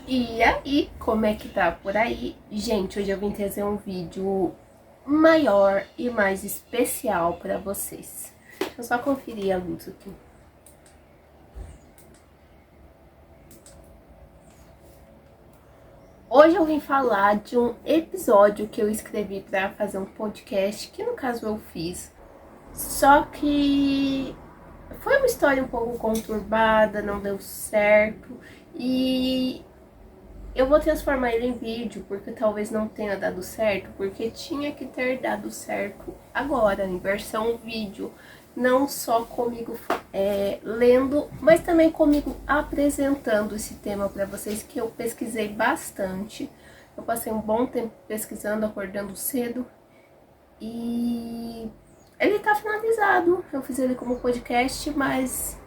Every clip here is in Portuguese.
E aí, como é que tá por aí? Gente, hoje eu vim trazer um vídeo maior e mais especial pra vocês. Deixa eu só conferir a luz aqui. Hoje eu vim falar de um episódio que eu escrevi pra fazer um podcast, que no caso eu fiz. Só que foi uma história um pouco conturbada, não deu certo. E eu vou transformar ele em vídeo, porque talvez não tenha dado certo, porque tinha que ter dado certo agora, em versão vídeo. Não só comigo lendo, mas também comigo apresentando esse tema para vocês, que eu pesquisei bastante. Eu passei um bom tempo pesquisando, acordando cedo. E ele tá finalizado. Eu fiz ele como podcast, mas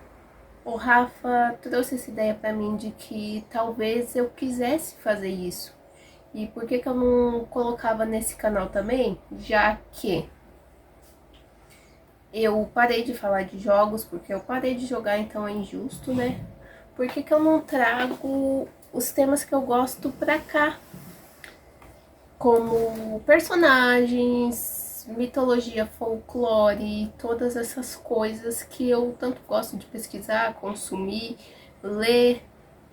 o Rafa trouxe essa ideia pra mim de que talvez eu quisesse fazer isso. E por que eu não colocava nesse canal também? Já que eu parei de falar de jogos, porque eu parei de jogar, então é injusto, né? Por que eu não trago os temas que eu gosto pra cá? Como personagens, mitologia, folclore, todas essas coisas que eu tanto gosto de pesquisar, consumir, ler.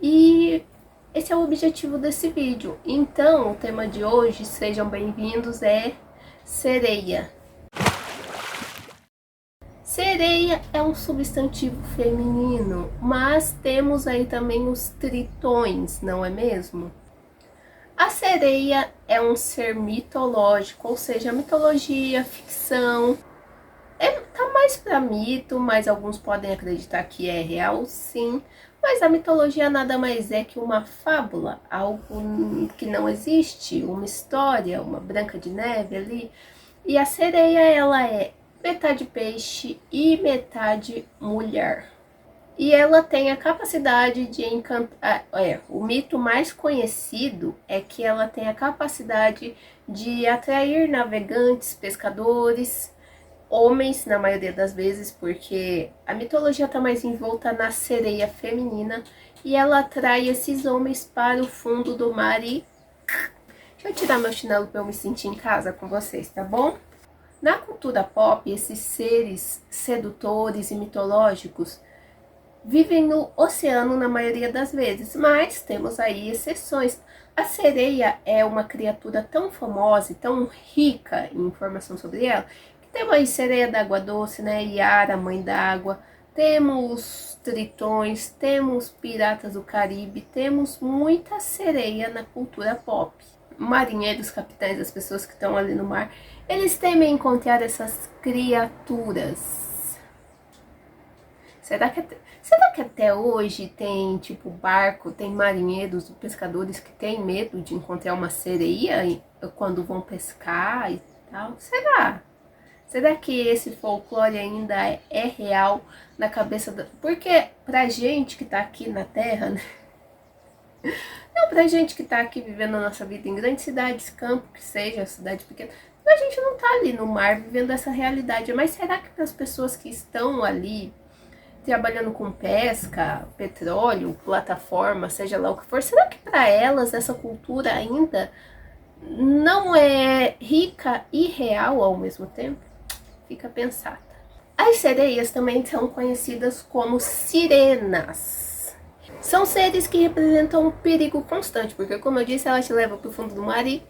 E esse é o objetivo desse vídeo. Então, o tema de hoje, sejam bem-vindos, é sereia. Sereia é um substantivo feminino, mas temos aí também os tritões, não é mesmo? A sereia é um ser mitológico, ou seja, mitologia, ficção. Tá mais para mito, mas alguns podem acreditar que é real, sim. Mas a mitologia nada mais é que uma fábula, algo que não existe, uma história, uma Branca de Neve ali. E a sereia, ela é metade peixe e metade mulher. E ela tem a capacidade de encantar. O mito mais conhecido é que ela tem a capacidade de atrair navegantes, pescadores, homens, na maioria das vezes, porque a mitologia está mais envolta na sereia feminina e ela atrai esses homens para o fundo do mar e. Deixa eu tirar meu chinelo para eu me sentir em casa com vocês, tá bom? Na cultura pop, esses seres sedutores e mitológicos vivem no oceano na maioria das vezes, mas temos aí exceções. A sereia é uma criatura tão famosa e tão rica em informação sobre ela, que temos aí sereia d'água doce, né, Yara, mãe d'água, temos tritões, temos piratas do Caribe, temos muita sereia na cultura pop. Marinheiros, capitães, as pessoas que estão ali no mar, eles temem encontrar essas criaturas. Será que até hoje tem, tipo, barco, tem marinheiros, pescadores que têm medo de encontrar uma sereia quando vão pescar e tal? Será? Será que esse folclore ainda é real na cabeça da... Porque pra gente que tá aqui na Terra, né? Não, pra gente que tá aqui vivendo a nossa vida em grandes cidades, campo, que seja, cidade pequena, a gente não tá ali no mar vivendo essa realidade. Mas será que para as pessoas que estão ali trabalhando com pesca, petróleo, plataforma, seja lá o que for, será que para elas essa cultura ainda não é rica e real ao mesmo tempo? Fica pensada. As sereias também são conhecidas como sirenas. São seres que representam um perigo constante, porque como eu disse, elas te levam para o fundo do mar e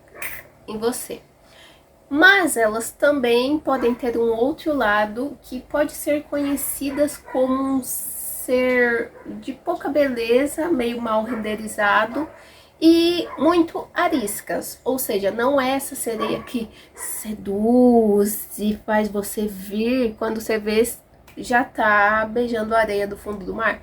em você. Mas elas também podem ter um outro lado que pode ser conhecidas como um ser de pouca beleza, meio mal renderizado e muito ariscas. Ou seja, não é essa sereia que seduz e faz você vir quando você vê já tá beijando a areia do fundo do mar.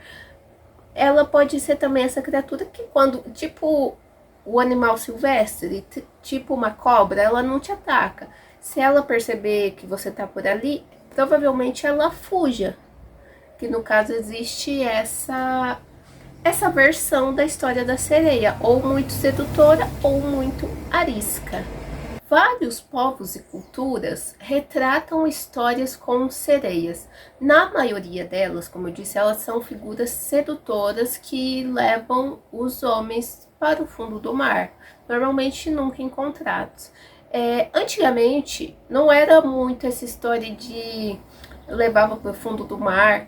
Ela pode ser também essa criatura que quando, tipo, o animal silvestre, tipo uma cobra, ela não te ataca. Se ela perceber que você tá por ali, provavelmente ela fuja. Que no caso existe essa versão da história da sereia, ou muito sedutora ou muito arisca. Vários povos e culturas retratam histórias com sereias. Na maioria delas, como eu disse, elas são figuras sedutoras que levam os homens para o fundo do mar, normalmente nunca encontrados. Antigamente não era muito essa história de levava para o fundo do mar.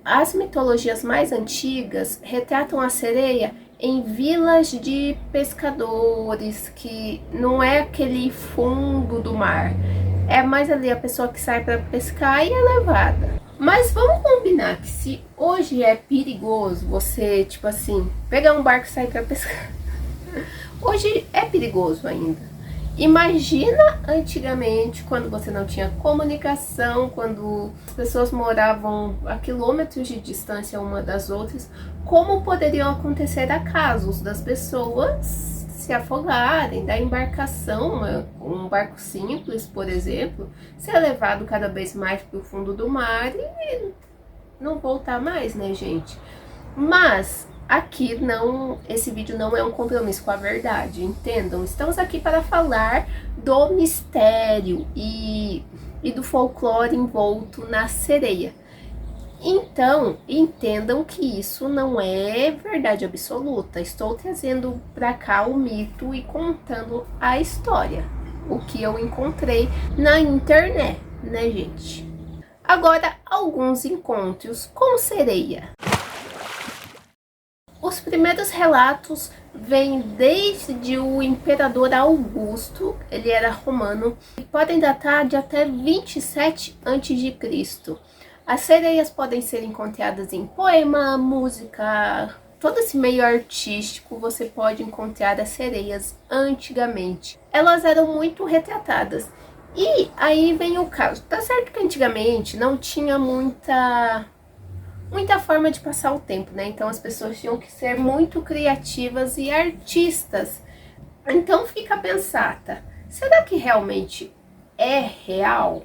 As mitologias mais antigas retratam a sereia em vilas de pescadores, que não é aquele fundo do mar, é mais ali a pessoa que sai para pescar e é levada. Mas vamos combinar que se hoje é perigoso você, tipo assim, pegar um barco e sair para pescar, hoje é perigoso ainda. Imagina antigamente, quando você não tinha comunicação, quando as pessoas moravam a quilômetros de distância uma das outras, como poderiam acontecer acasos das pessoas se afogarem, da embarcação, um barco simples, por exemplo, ser levado cada vez mais para o fundo do mar e não voltar mais, né, gente? Mas aqui não, esse vídeo não é um compromisso com a verdade, entendam? Estamos aqui para falar do mistério e do folclore envolto na sereia. Então, entendam que isso não é verdade absoluta. Estou trazendo para cá o mito e contando a história, o que eu encontrei na internet, né, gente? Agora, alguns encontros com sereia. Os primeiros relatos vêm desde o imperador Augusto, ele era romano, e podem datar de até 27 a.C. As sereias podem ser encontradas em poema, música, todo esse meio artístico você pode encontrar as sereias antigamente. Elas eram muito retratadas. E aí vem o caso, tá certo que antigamente não tinha muita forma de passar o tempo, né? Então as pessoas tinham que ser muito criativas e artistas. Então fica a pensar, tá? Será que realmente é real?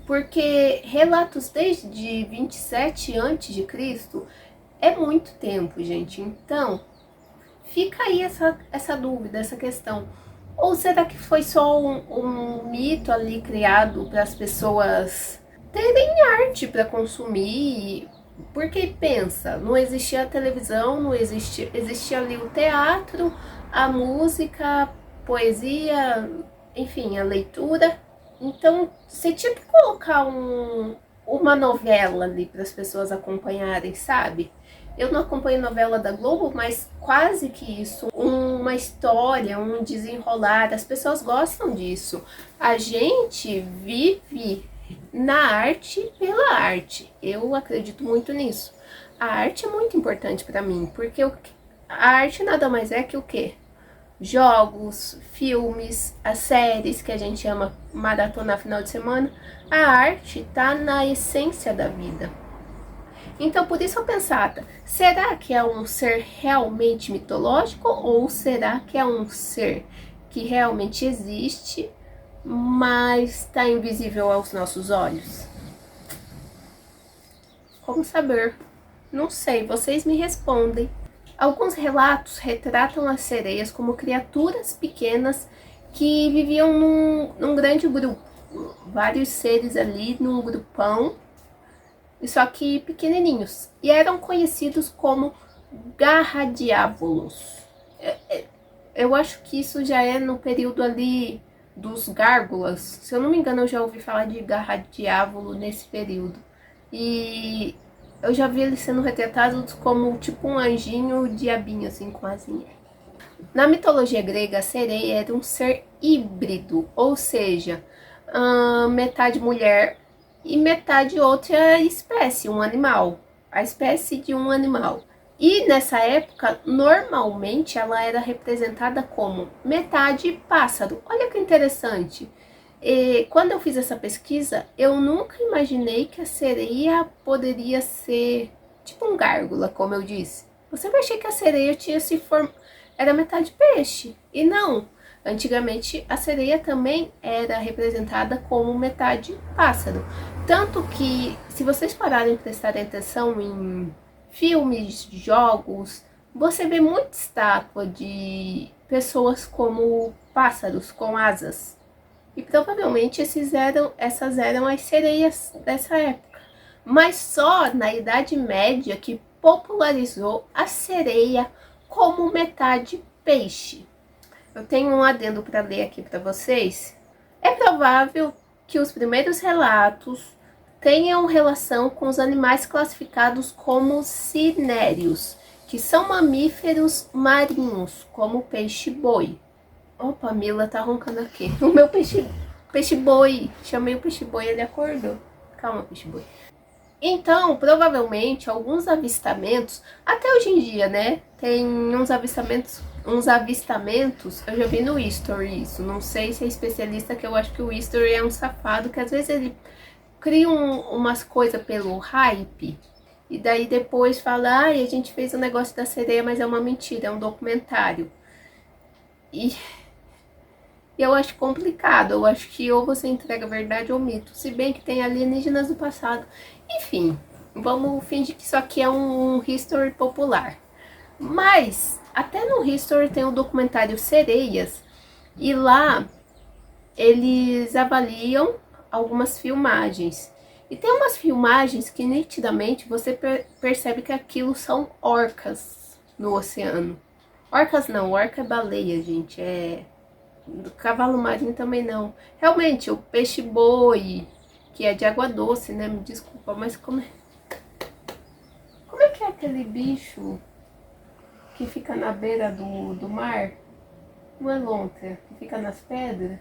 Porque relatos desde 27 a.C. é muito tempo, gente. Então fica aí essa dúvida, essa questão. Ou será que foi só um mito ali criado para as pessoas terem arte para consumir? Porque pensa, não existia a televisão, não existia ali o teatro, a música, a poesia, enfim, a leitura. Então você tinha que colocar uma novela ali para as pessoas acompanharem, sabe? Eu não acompanho novela da Globo, mas quase que isso, uma história, um desenrolar, as pessoas gostam disso. A gente vive na arte pela arte. Eu acredito muito nisso. A arte é muito importante para mim, porque a arte nada mais é que o quê? Jogos, filmes, as séries que a gente ama maratonar final de semana. A arte tá na essência da vida. Então, por isso eu pensava, será que é um ser realmente mitológico ou será que é um ser que realmente existe, mas está invisível aos nossos olhos? Como saber? Não sei, vocês me respondem. Alguns relatos retratam as sereias como criaturas pequenas que viviam num grande grupo, vários seres ali num grupão, só que pequenininhos, e eram conhecidos como garradiávolos. Eu acho que isso já é no período ali dos gárgulas. Se eu não me engano, eu já ouvi falar de garradiávolo nesse período. E eu já vi eles sendo retratados como tipo um anjinho, diabinho, assim, com asinha. Na mitologia grega, a sereia era um ser híbrido, ou seja, metade mulher e metade outra espécie, um animal, a espécie de um animal. E nessa época, normalmente, ela era representada como metade pássaro. Olha que interessante. E quando eu fiz essa pesquisa, eu nunca imaginei que a sereia poderia ser tipo um gárgula, como eu disse. Eu sempre achei que a sereia tinha era metade peixe. E não. Antigamente, a sereia também era representada como metade pássaro. Tanto que, se vocês pararem e prestarem atenção em filmes, jogos, você vê muita estátua de pessoas como pássaros com asas. E provavelmente essas eram as sereias dessa época. Mas só na Idade Média que popularizou a sereia como metade peixe. Eu tenho um adendo para ler aqui para vocês. É provável que os primeiros relatos tenham relação com os animais classificados como cinérios, que são mamíferos marinhos, como o peixe-boi. Opa, a Mila tá roncando aqui. O meu peixe-boi. Chamei o peixe-boi, ele acordou. Calma, peixe-boi. Então, provavelmente, alguns avistamentos, até hoje em dia, né? Tem uns avistamentos, eu já vi no History isso. Não sei se é especialista, que eu acho que o History é um safado, que às vezes ele cria umas coisas pelo hype, e daí depois fala, ai, a gente fez o negócio da sereia, mas é uma mentira, é um documentário. E eu acho complicado, eu acho que ou você entrega verdade ou mito, se bem que tem alienígenas do passado. Enfim, vamos fingir que isso aqui é um history popular. Mas, até no history tem o documentário Sereias, e lá eles avaliam algumas filmagens. E tem umas filmagens que nitidamente você percebe que aquilo são orcas no oceano. Orcas não, orca é baleia, gente, do cavalo marinho também não. Realmente, o peixe-boi, que é de água doce, né? Me desculpa, mas como é que é aquele bicho que fica na beira do mar? Não é lontra, que fica nas pedras?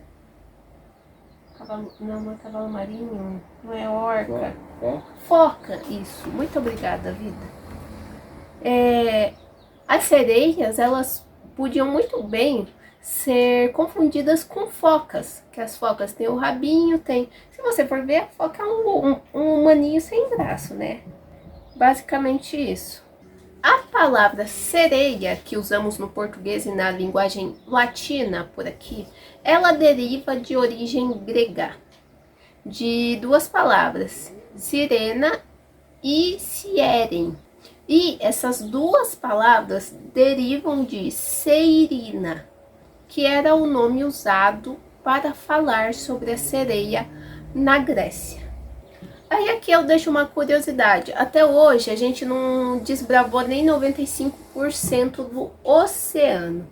Não é cavalo marinho, não é orca. Foca, isso. Muito obrigada, vida. As sereias, elas podiam muito bem ser confundidas com focas, que as focas têm o rabinho, se você for ver, a foca é um humaninho sem braço, né? Basicamente isso. A palavra sereia, que usamos no português e na linguagem latina por aqui, ela deriva de origem grega, de duas palavras, sirena e sieren. E essas duas palavras derivam de seirina, que era o nome usado para falar sobre a sereia na Grécia. Aí aqui eu deixo uma curiosidade. Até hoje a gente não desbravou nem 95% do oceano.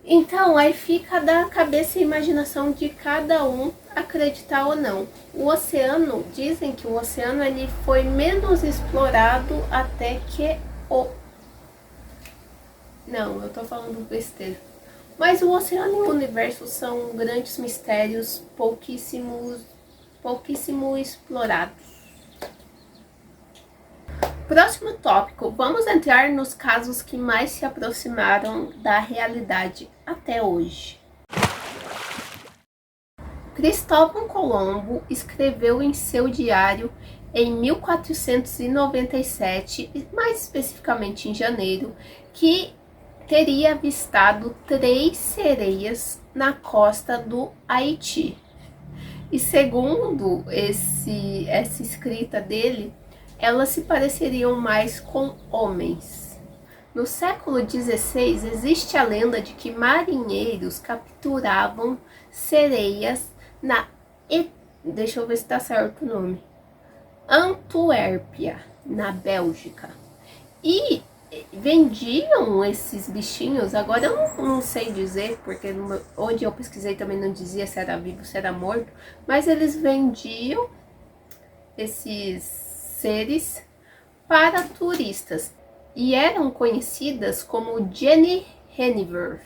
Então aí fica da cabeça e imaginação de cada um acreditar ou não. O oceano, dizem que o oceano ele foi menos explorado até que o... Não, eu tô falando besteira. Mas o oceano e o universo são grandes mistérios, pouquíssimo explorados. Próximo tópico, vamos entrar nos casos que mais se aproximaram da realidade até hoje. Cristóvão Colombo escreveu em seu diário em 1497, mais especificamente em janeiro, que teria avistado 3 sereias na costa do Haiti. E segundo essa escrita dele, elas se pareceriam mais com homens. No século XVI, existe a lenda de que marinheiros capturavam sereias deixa eu ver se está certo o nome, Antuérpia, na Bélgica. E vendiam esses bichinhos, agora eu não sei dizer, porque onde eu pesquisei também não dizia se era vivo, se era morto, mas eles vendiam esses seres para turistas e eram conhecidas como Jenny Henniver,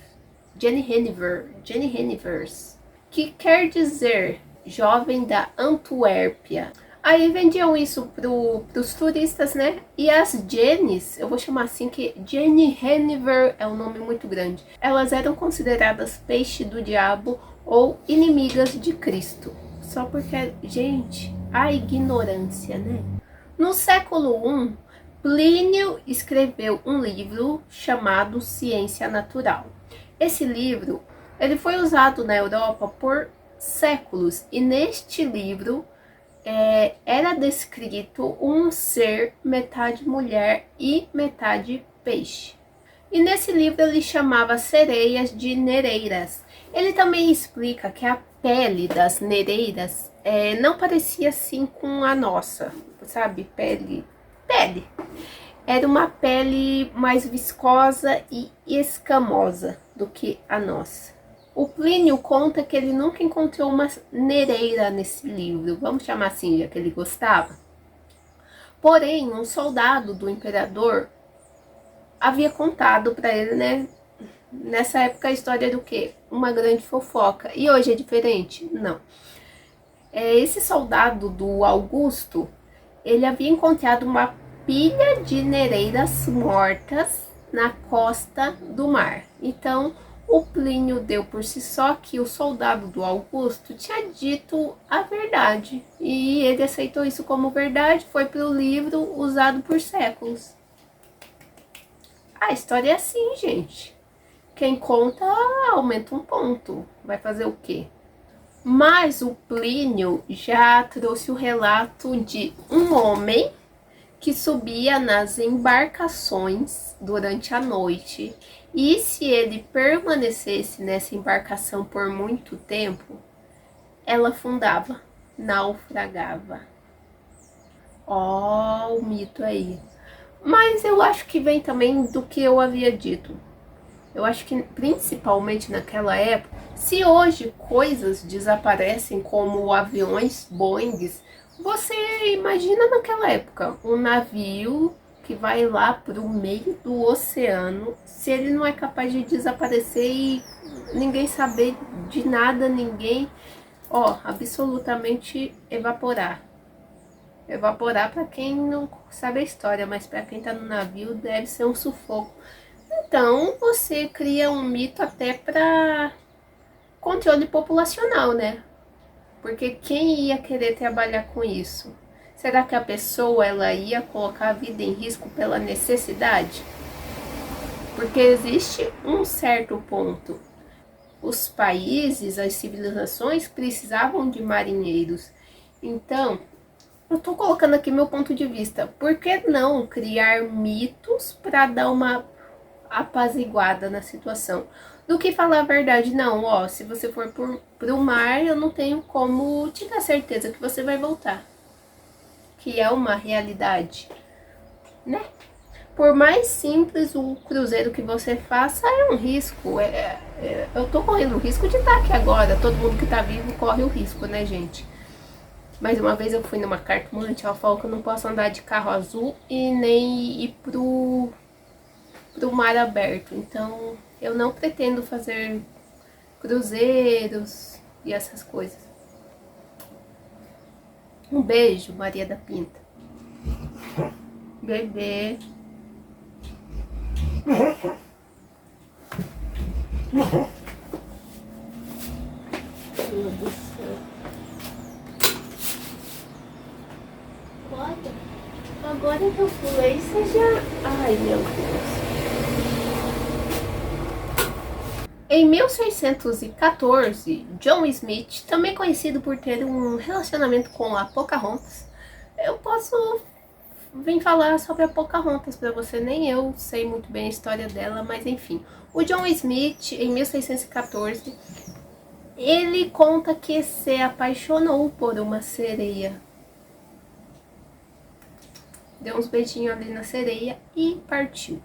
que quer dizer jovem da Antuérpia. Aí vendiam isso pros turistas, né? E as Jennies, eu vou chamar assim, que Jenny Henniver é um nome muito grande. Elas eram consideradas peixe do diabo ou inimigas de Cristo. Só porque, gente, a ignorância, né? No século I, Plínio escreveu um livro chamado Ciência Natural. Esse livro, ele foi usado na Europa por séculos e neste livro era descrito um ser metade mulher e metade peixe. E nesse livro ele chamava sereias de nereiras. Ele também explica que a pele das nereiras não parecia assim com a nossa, sabe? Pele. era uma pele mais viscosa e escamosa do que a nossa. O Plínio conta que ele nunca encontrou uma nereida nesse livro, vamos chamar assim, já que ele gostava. Porém, um soldado do imperador havia contado para ele, né? Nessa época a história do quê? Uma grande fofoca. E hoje é diferente? Não. Esse soldado do Augusto, ele havia encontrado uma pilha de nereidas mortas na costa do mar. Então, o Plínio deu por si só que o soldado do Augusto tinha dito a verdade. E ele aceitou isso como verdade, foi para o livro usado por séculos. A história é assim, gente. Quem conta aumenta um ponto. Vai fazer o quê? Mas o Plínio já trouxe o relato de um homem que subia nas embarcações durante a noite. E se ele permanecesse nessa embarcação por muito tempo, ela afundava, naufragava. Ó, o mito aí. Mas eu acho que vem também do que eu havia dito. Eu acho que principalmente naquela época, se hoje coisas desaparecem como aviões, Boeings, você imagina naquela época um navio que vai lá para o meio do oceano, se ele não é capaz de desaparecer e ninguém saber de nada, ninguém, absolutamente evaporar. Evaporar para quem não sabe a história, mas para quem está no navio deve ser um sufoco. Então, você cria um mito até para controle populacional, né? Porque quem ia querer trabalhar com isso? Será que a pessoa ela ia colocar a vida em risco pela necessidade? Porque existe um certo ponto. Os países, as civilizações precisavam de marinheiros. Então, eu tô colocando aqui meu ponto de vista. Por que não criar mitos para dar uma apaziguada na situação, do que falar a verdade? Não, se você for pro mar, eu não tenho como te dar certeza que você vai voltar, que é uma realidade, né? Por mais simples o cruzeiro que você faça, é um risco. Eu tô correndo o risco de estar aqui agora. Todo mundo que tá vivo corre o risco, né, gente? Mas uma vez eu fui numa cartomante, ela falou que eu não posso andar de carro azul e nem ir pro mar aberto. Então eu não pretendo fazer cruzeiros e essas coisas. Um beijo, Maria da Pinta. Bebê. Meu Deus do céu. Agora que eu pulei, você já... Ai, meu Deus. Em 1614, John Smith, também conhecido por ter um relacionamento com a Pocahontas, eu posso vir falar sobre a Pocahontas para você, nem eu sei muito bem a história dela, mas enfim. O John Smith, em 1614, ele conta que se apaixonou por uma sereia. Deu uns beijinhos ali na sereia e partiu.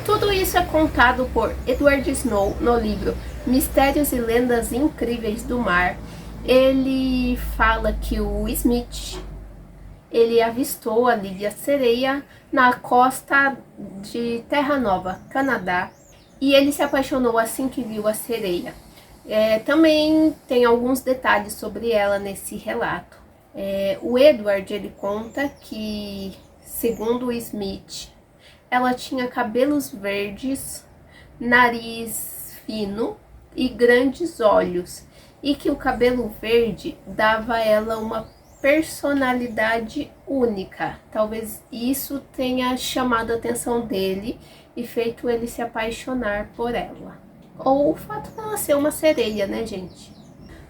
Tudo isso é contado por Edward Snow no livro Mistérios e Lendas Incríveis do Mar. Ele fala que o Smith, ele avistou ali a sereia na costa de Terra Nova, Canadá, e ele se apaixonou assim que viu a sereia. Também tem alguns detalhes sobre ela nesse relato. O Edward, ele conta que, segundo o Smith, ela tinha cabelos verdes, nariz fino e grandes olhos, e que o cabelo verde dava a ela uma personalidade única. Talvez isso tenha chamado a atenção dele e feito ele se apaixonar por ela. Ou o fato dela ser uma sereia, né, gente?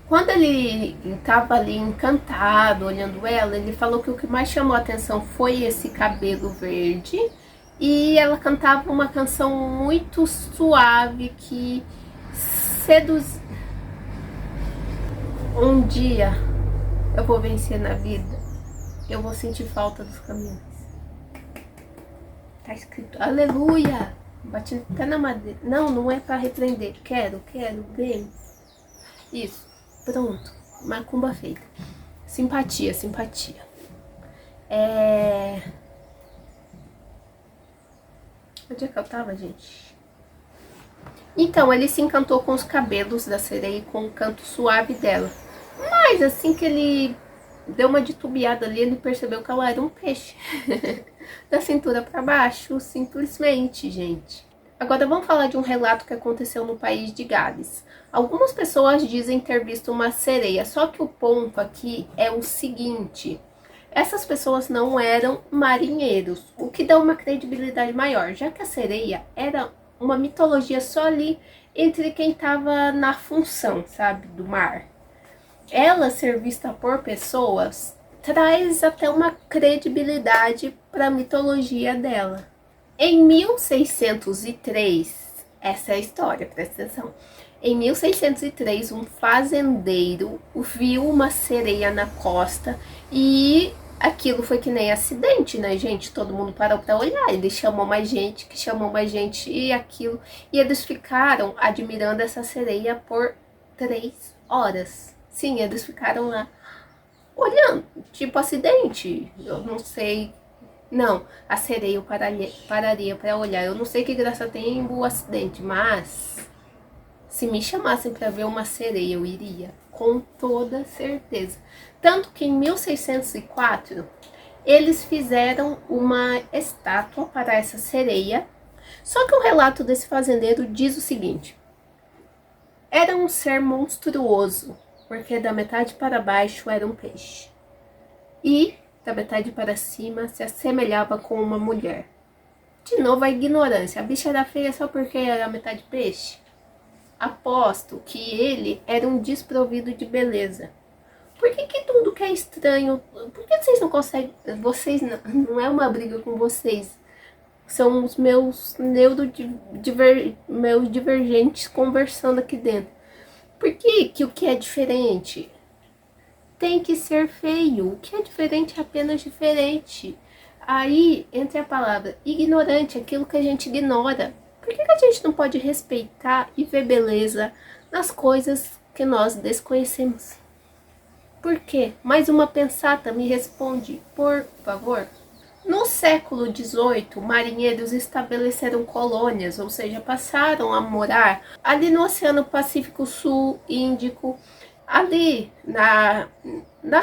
Quando ele estava ali encantado, olhando ela, ele falou que o que mais chamou a atenção foi esse cabelo verde. E ela cantava uma canção muito suave que seduz. Um dia eu vou vencer na vida. Eu vou sentir falta dos caminhos. Tá escrito aleluia. Bati até na madeira. Não, não é pra repreender. Quero, bem. Isso, pronto. Macumba feita. Simpatia. Onde é que eu tava, gente? Então, ele se encantou com os cabelos da sereia e com o canto suave dela. Mas assim que ele deu uma titubeada ali, ele percebeu que ela era um peixe. Da cintura para baixo, simplesmente, gente. Agora vamos falar de um relato que aconteceu no país de Gales. Algumas pessoas dizem ter visto uma sereia, só que o ponto aqui é o seguinte: essas pessoas não eram marinheiros, o que dá uma credibilidade maior, já que a sereia era uma mitologia só ali entre quem estava na função, sabe, do mar. Ela ser vista por pessoas traz até uma credibilidade para a mitologia dela. Em 1603, essa é a história, presta atenção. Em 1603, um fazendeiro viu uma sereia na costa e aquilo foi que nem acidente, né, gente? Todo mundo parou para olhar. Ele chamou mais gente, que chamou mais gente e aquilo. E eles ficaram admirando essa sereia por 3 horas. Sim, eles ficaram lá olhando, tipo acidente. Eu não sei. Não, a sereia eu pararia para olhar. Eu não sei que graça tem o acidente, mas se me chamassem para ver uma sereia, eu iria, com toda certeza. Tanto que em 1604, eles fizeram uma estátua para essa sereia. Só que o relato desse fazendeiro diz o seguinte: era um ser monstruoso, porque da metade para baixo era um peixe, e da metade para cima se assemelhava com uma mulher. De novo a ignorância, a bicha era feia só porque era metade peixe? Aposto que ele era um desprovido de beleza. Por que tudo que é estranho, por que vocês não conseguem, vocês não é uma briga com vocês, são os meus meus divergentes conversando aqui dentro. Por que o que é diferente tem que ser feio? O que é diferente é apenas diferente. Aí entra a palavra ignorante, aquilo que a gente ignora. Por que a gente não pode respeitar e ver beleza nas coisas que nós desconhecemos? Por quê? Mais uma pensata me responde, por favor. No século XVIII, marinheiros estabeleceram colônias, ou seja, passaram a morar ali no Oceano Pacífico Sul, Índico, ali na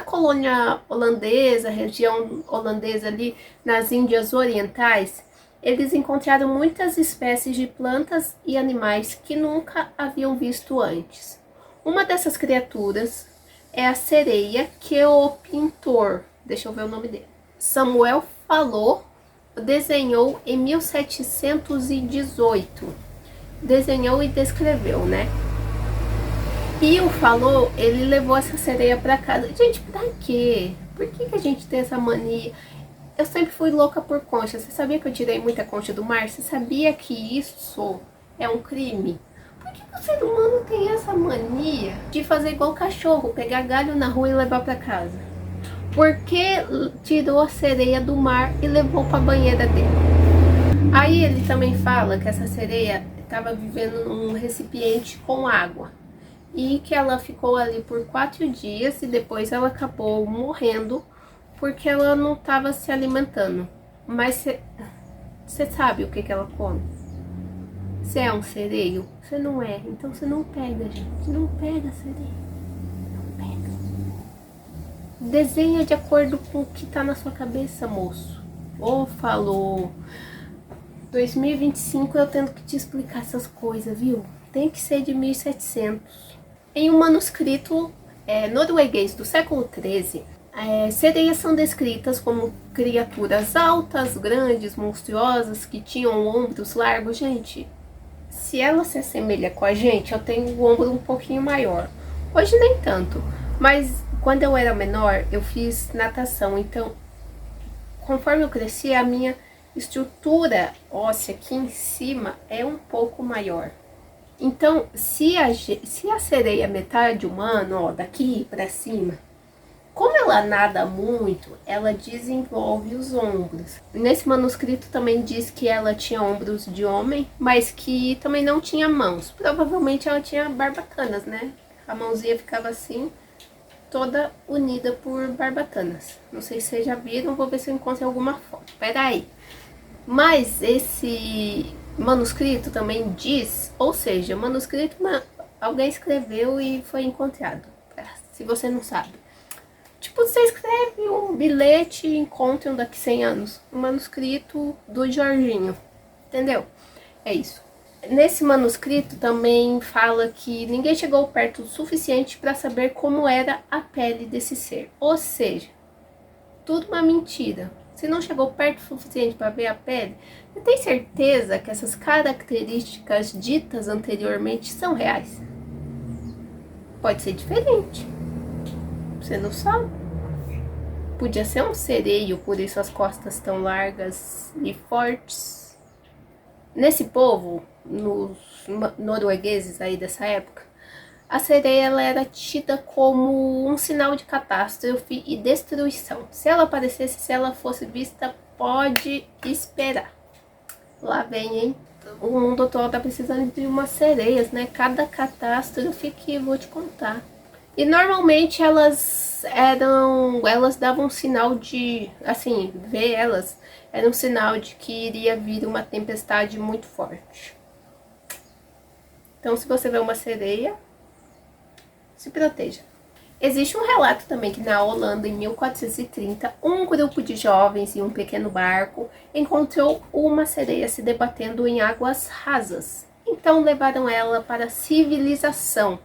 colônia holandesa, região holandesa ali nas Índias Orientais. Eles encontraram muitas espécies de plantas e animais que nunca haviam visto antes. Uma dessas criaturas é a sereia que o pintor, deixa eu ver o nome dele, Samuel Falot, desenhou em 1718. Desenhou e descreveu, né? E o Falot, ele levou essa sereia pra casa. Gente, pra quê? Por que a gente tem essa mania? Eu sempre fui louca por concha. Você sabia que eu tirei muita concha do mar? Você sabia que isso é um crime? Por que o ser humano tem essa mania de fazer igual cachorro, pegar galho na rua e levar pra casa? Por que tirou a sereia do mar e levou para a banheira dele? Aí ele também fala que essa sereia estava vivendo num recipiente com água e que ela ficou ali por 4 dias e depois ela acabou morrendo porque ela não estava se alimentando. Mas você sabe o que ela come? Você é um sereio? Você não é, então você não pega, gente. Não pega sereia. Desenha de acordo com o que tá na sua cabeça, moço. Ô, Falou. 2025 eu tendo que te explicar essas coisas, viu? Tem que ser de 1700. Em um manuscrito norueguês do século XIII, sereias são descritas como criaturas altas, grandes, monstruosas, que tinham ombros largos. Gente, se ela se assemelha com a gente, eu tenho o ombro um pouquinho maior. Hoje nem tanto, mas quando eu era menor, eu fiz natação, então, conforme eu cresci, a minha estrutura óssea aqui em cima é um pouco maior. Então, se a sereia é metade humana, ó, daqui pra cima, Como ela nada muito, ela desenvolve os ombros. Nesse manuscrito também diz que ela tinha ombros de homem, mas que também não tinha mãos. Provavelmente ela tinha barbatanas, né? A mãozinha ficava assim, toda unida por barbatanas. Não sei se vocês já viram, vou ver se eu encontro alguma foto. Pera aí. Mas esse manuscrito também diz, ou seja, manuscrito alguém escreveu e foi encontrado. Se você não sabe. Tipo, você escreve um bilhete e encontra daqui 100 anos. Um manuscrito do Jorginho. Entendeu? É isso. Nesse manuscrito também fala que ninguém chegou perto o suficiente para saber como era a pele desse ser. Ou seja, tudo uma mentira. Se não chegou perto o suficiente para ver a pele, você tem certeza que essas características ditas anteriormente são reais? Pode ser diferente. Você não sabe. Podia ser um sereio, por isso as costas tão largas e fortes. Nesse povo, nos noruegueses aí dessa época, a sereia ela era tida como um sinal de catástrofe e destruição. Se ela aparecesse, se ela fosse vista, pode esperar. Lá vem, hein? O mundo atual tá precisando de umas sereias, né? Cada catástrofe que vou te contar. E normalmente elas davam um sinal de, assim, ver elas era um sinal de que iria vir uma tempestade muito forte. Então, se você vê uma sereia, se proteja. Existe um relato também que na Holanda, em 1430, um grupo de jovens em um pequeno barco encontrou uma sereia se debatendo em águas rasas. Então levaram ela para a civilização.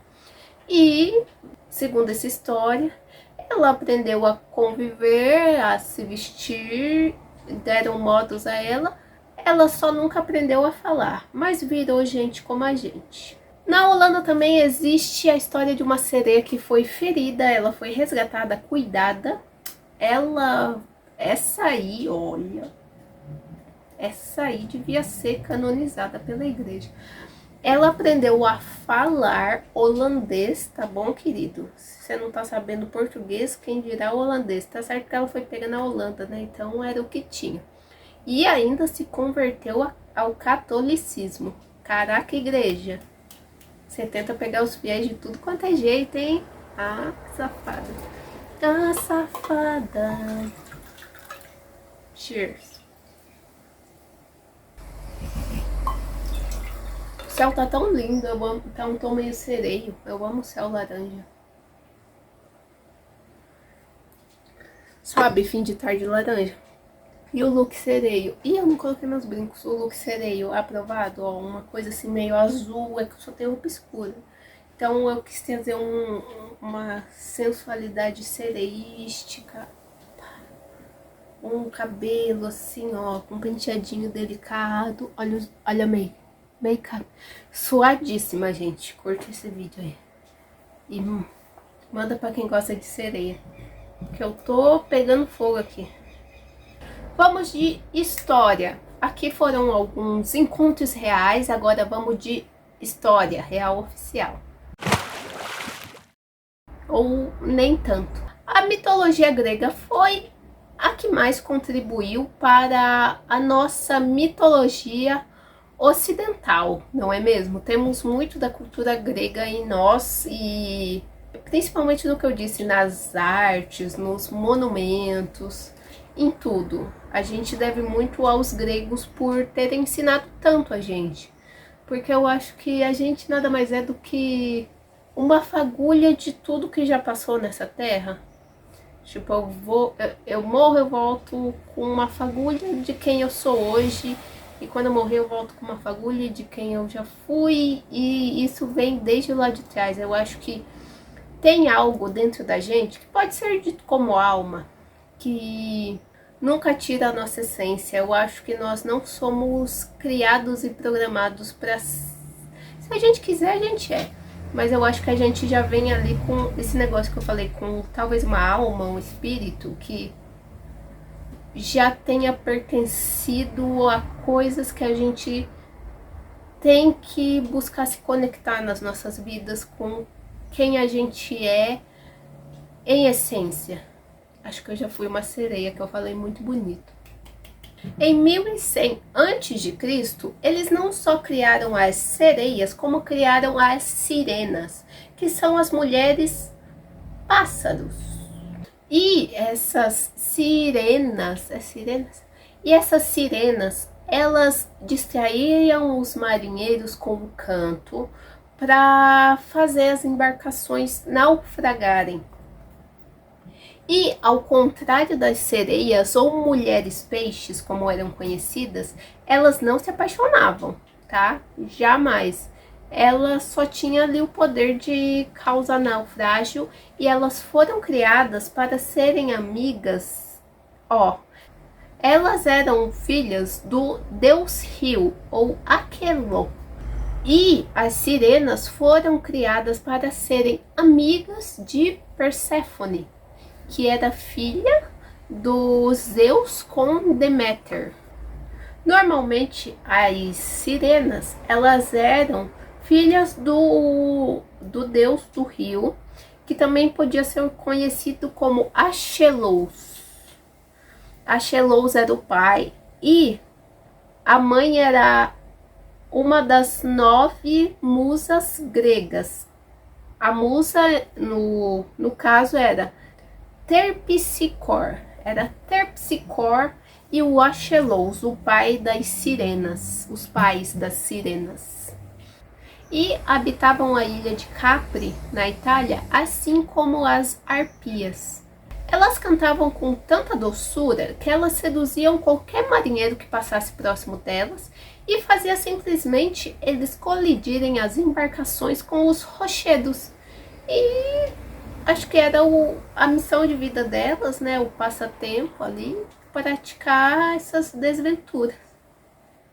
E, segundo essa história, ela aprendeu a conviver, a se vestir, deram modos a ela. Ela só nunca aprendeu a falar, mas virou gente como a gente. Na Holanda também existe a história de uma sereia que foi ferida, ela foi resgatada, cuidada. Essa aí, olha, essa aí devia ser canonizada pela igreja. Ela aprendeu a falar holandês, tá bom, querido? Se você não tá sabendo português, quem dirá holandês? Tá certo que ela foi pega na Holanda, né? Então era o que tinha. E ainda se converteu ao catolicismo. Caraca, igreja! Você tenta pegar os fiéis de tudo quanto é jeito, hein? Ah, safada. Ah, safada. Cheers. O céu tá tão lindo, eu amo, tá um tom meio sereio. Eu amo o céu laranja. Suave, fim de tarde laranja. E o look sereio. E eu não coloquei meus brincos. O look sereio aprovado, ó, uma coisa assim meio azul, é que eu só tenho roupa escura. Então eu quis trazer uma sensualidade sereística. Um cabelo assim, ó, com um penteadinho delicado. Olha make-up. Suadíssima, gente. Curte esse vídeo aí. E manda pra quem gosta de sereia. Que eu tô pegando fogo aqui. Vamos de história. Aqui foram alguns encontros reais, agora vamos de história real oficial. Ou nem tanto. A mitologia grega foi a que mais contribuiu para a nossa mitologia ocidental, não é mesmo? Temos muito da cultura grega em nós e principalmente no que eu disse, nas artes, nos monumentos, em tudo. A gente deve muito aos gregos por terem ensinado tanto a gente. Porque eu acho que a gente nada mais é do que uma fagulha de tudo que já passou nessa terra. Tipo, eu morro, eu volto com uma fagulha de quem eu sou hoje. E quando eu morrer, eu volto com uma fagulha de quem eu já fui. E isso vem desde lá de trás. Eu acho que tem algo dentro da gente que pode ser dito como alma, que nunca tira a nossa essência. Eu acho que nós não somos criados e programados para... Se a gente quiser, a gente é. Mas eu acho que a gente já vem ali com esse negócio que eu falei, com talvez uma alma, um espírito que já tenha pertencido a coisas que a gente tem que buscar se conectar nas nossas vidas com quem a gente é Em essência, acho que eu já fui uma sereia, que eu falei muito bonito. Em 1100 a.C., eles não só criaram as sereias, como criaram as sirenas, que são as mulheres pássaros. E essas sirenas, E essas sirenas, elas distraíam os marinheiros com o canto para fazer as embarcações naufragarem. E, ao contrário das sereias ou mulheres peixes, como eram conhecidas, elas não se apaixonavam, tá? Jamais. Elas só tinham ali o poder de causar naufrágio e elas foram criadas para serem amigas. Ó, elas eram filhas do deus Rio, ou Aquelon. E as sirenas foram criadas para serem amigas de Perséfone, que era filha dos Zeus com Deméter. Normalmente, as sirenas, elas eram filhas do deus do rio, que também podia ser conhecido como Axelos. Axelos era o pai e a mãe era uma das 9 musas gregas. A musa, no caso, era Terpsícore e o Axelos, o pai das sirenas, os pais das sirenas. E habitavam a ilha de Capri, na Itália, assim como as arpias. Elas cantavam com tanta doçura que elas seduziam qualquer marinheiro que passasse próximo delas e fazia simplesmente eles colidirem as embarcações com os rochedos. E acho que era a missão de vida delas, né? O passatempo ali, praticar essas desventuras.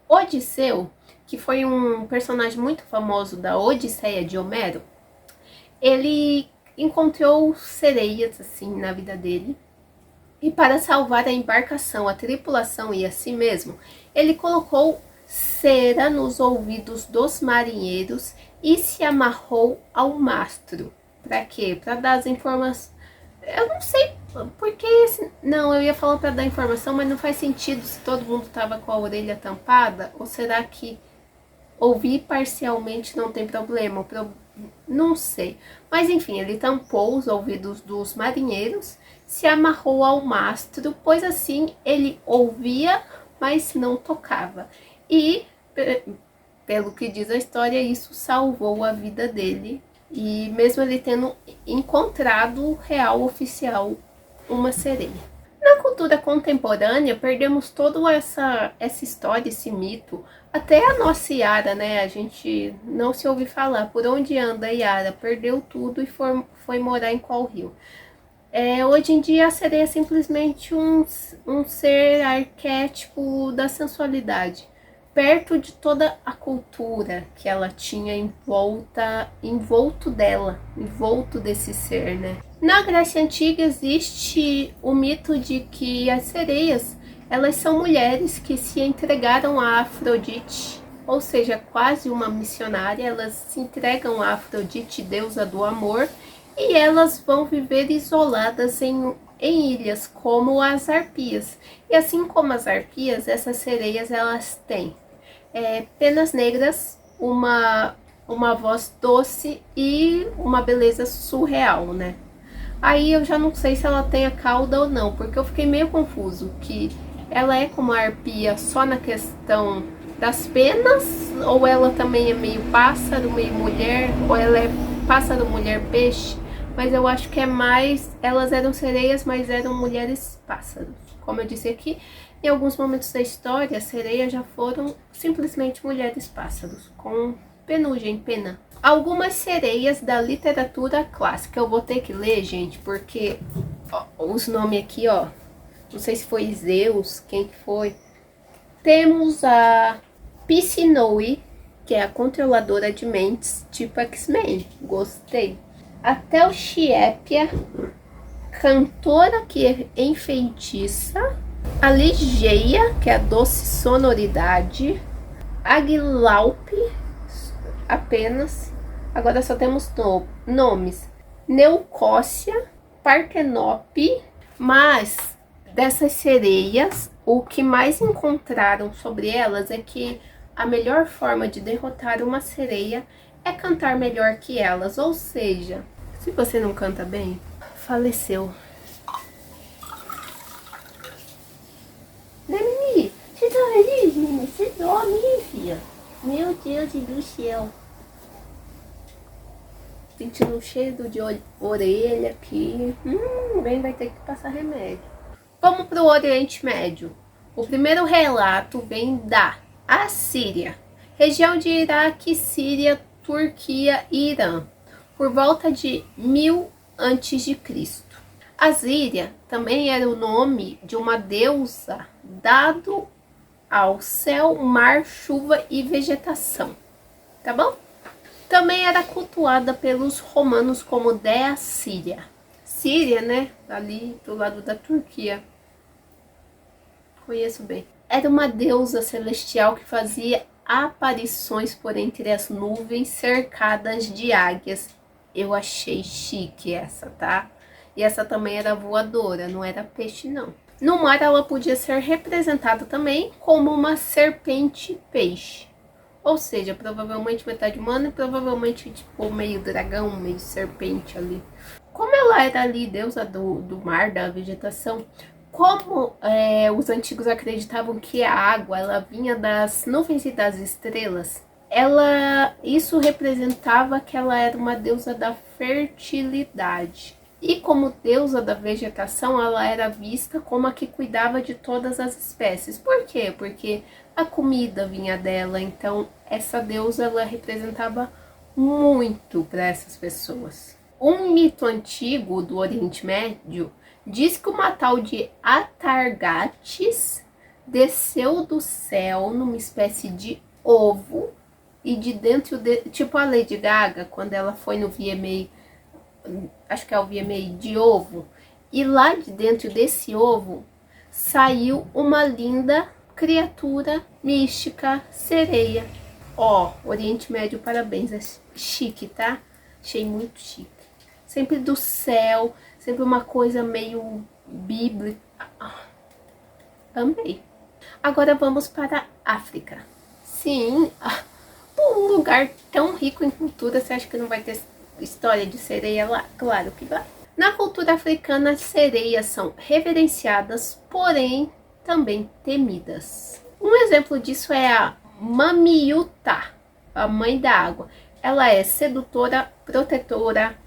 Odisseu, que foi um personagem muito famoso da Odisseia de Homero, ele encontrou sereias assim na vida dele. E para salvar a embarcação, a tripulação e a si mesmo, ele colocou cera nos ouvidos dos marinheiros e se amarrou ao mastro. Para quê? Para dar as informações. Eu não sei porque. Não, eu ia falar para dar informação, mas não faz sentido se todo mundo estava com a orelha tampada. Ou será que ouvir parcialmente não tem problema? Não sei. Mas enfim, ele tampou os ouvidos dos marinheiros, se amarrou ao mastro, pois assim ele ouvia, mas não tocava. E, pelo que diz a história, isso salvou a vida dele. E mesmo ele tendo encontrado real oficial uma sereia. Na cultura contemporânea, perdemos toda essa história, esse mito. Até a nossa Yara, né? A gente não se ouve falar. Por onde anda a Yara? Perdeu tudo e foi morar em qual rio? Hoje em dia a sereia é simplesmente um ser arquétipo da sensualidade, perto de toda a cultura que ela tinha envolto dela, envolto desse ser, né? Na Grécia Antiga existe o mito de que as sereias, elas são mulheres que se entregaram a Afrodite, ou seja, quase uma missionária. Elas se entregam a Afrodite, deusa do amor, e elas vão viver isoladas em ilhas, como as arpias. E assim como as arpias, essas sereias, elas têm penas negras, uma voz doce e uma beleza surreal, né? Aí eu já não sei se ela tem a cauda ou não, porque eu fiquei meio confuso, que ela é como a arpia só na questão das penas, ou ela também é meio pássaro, meio mulher, ou ela é pássaro, mulher, peixe. Mas eu acho que é mais, elas eram sereias, mas eram mulheres pássaros. Como eu disse aqui, em alguns momentos da história, as sereias já foram simplesmente mulheres pássaros, com penugem, pena. Algumas sereias da literatura clássica. Eu vou ter que ler, gente, porque os nomes aqui, ó, não sei se foi Zeus, quem que foi. Temos a Piscinoe, que é a controladora de mentes, tipo X-Men. Gostei. A Telchiépia, cantora que enfeitiça. A Ligeia, que é a doce sonoridade. Aguilaupe, apenas. Agora só temos nomes. Neucócia, Partenope, mas dessas sereias, o que mais encontraram sobre elas é que a melhor forma de derrotar uma sereia é cantar melhor que elas, ou seja, se você não canta bem, faleceu. Né, Mimi? Você tá feliz, Mimi? Você dorme, filha? Meu Deus do céu. Sentindo um cheiro de orelha aqui. Bem, vai ter que passar remédio. Vamos para o Oriente Médio. O primeiro relato vem da Assíria, região de Iraque, Síria, Turquia e Irã, por volta de 1000 a.C. Assíria também era o nome de uma deusa dado ao céu, mar, chuva e vegetação, tá bom? Também era cultuada pelos romanos como Dea Síria. Síria, né? Ali do lado da Turquia. Conheço bem. Era uma deusa celestial que fazia aparições por entre as nuvens cercadas de águias. Eu achei chique essa, tá? E essa também era voadora, não era peixe, não. No mar, ela podia ser representada também como uma serpente-peixe. Ou seja, provavelmente metade humana e provavelmente tipo meio dragão, meio serpente ali. Como ela era ali deusa do mar, da vegetação, como os antigos acreditavam que a água ela vinha das nuvens e das estrelas, isso representava que ela era uma deusa da fertilidade. E como deusa da vegetação, ela era vista como a que cuidava de todas as espécies. Por quê? Porque a comida vinha dela, então essa deusa ela representava muito para essas pessoas. Um mito antigo do Oriente Médio diz que uma tal de Atargates desceu do céu numa espécie de ovo e de dentro, tipo a Lady Gaga, quando ela foi no VMA, acho que é o VMA de ovo, e lá de dentro desse ovo saiu uma linda criatura mística, sereia. Ó, Oriente Médio, parabéns, é chique, tá? Achei muito chique. Sempre do céu, sempre uma coisa meio bíblica. Amei. Agora vamos para a África. Sim, um lugar tão rico em cultura, você acha que não vai ter história de sereia lá? Claro que vai. Na cultura africana, as sereias são reverenciadas, porém também temidas. Um exemplo disso é a Mamiutá, a mãe da água. Ela é sedutora, protetora,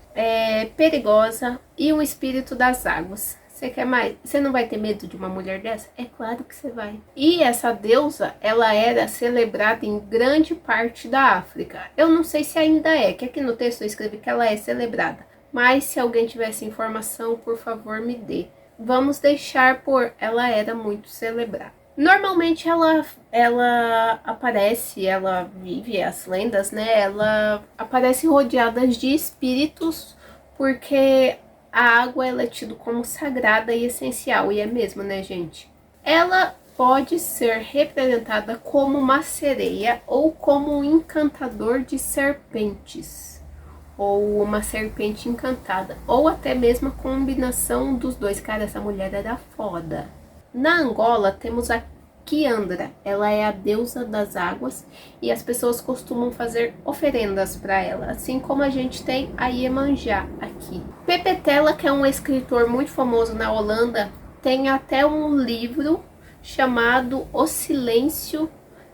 perigosa e um espírito das águas. Você quer mais? Você não vai ter medo de uma mulher dessa? É claro que você vai. E essa deusa, ela era celebrada em grande parte da África. Eu não sei se ainda é, que aqui no texto eu escrevi que ela é celebrada. Mas se alguém tivesse informação, por favor, me dê. Vamos deixar por ela era muito celebrada. Normalmente ela aparece, ela vive as lendas, né? Ela aparece rodeada de espíritos, porque a água ela é tida como sagrada e essencial, e é mesmo, né, gente? Ela pode ser representada como uma sereia ou como um encantador de serpentes, ou uma serpente encantada, ou até mesmo a combinação dos dois. Cara, essa mulher era foda. Na Angola temos a Kiandra, ela é a deusa das águas e as pessoas costumam fazer oferendas para ela, assim como a gente tem a Iemanjá aqui. Pepe Tella, que é um escritor muito famoso na Holanda, tem até um livro chamado O Silêncio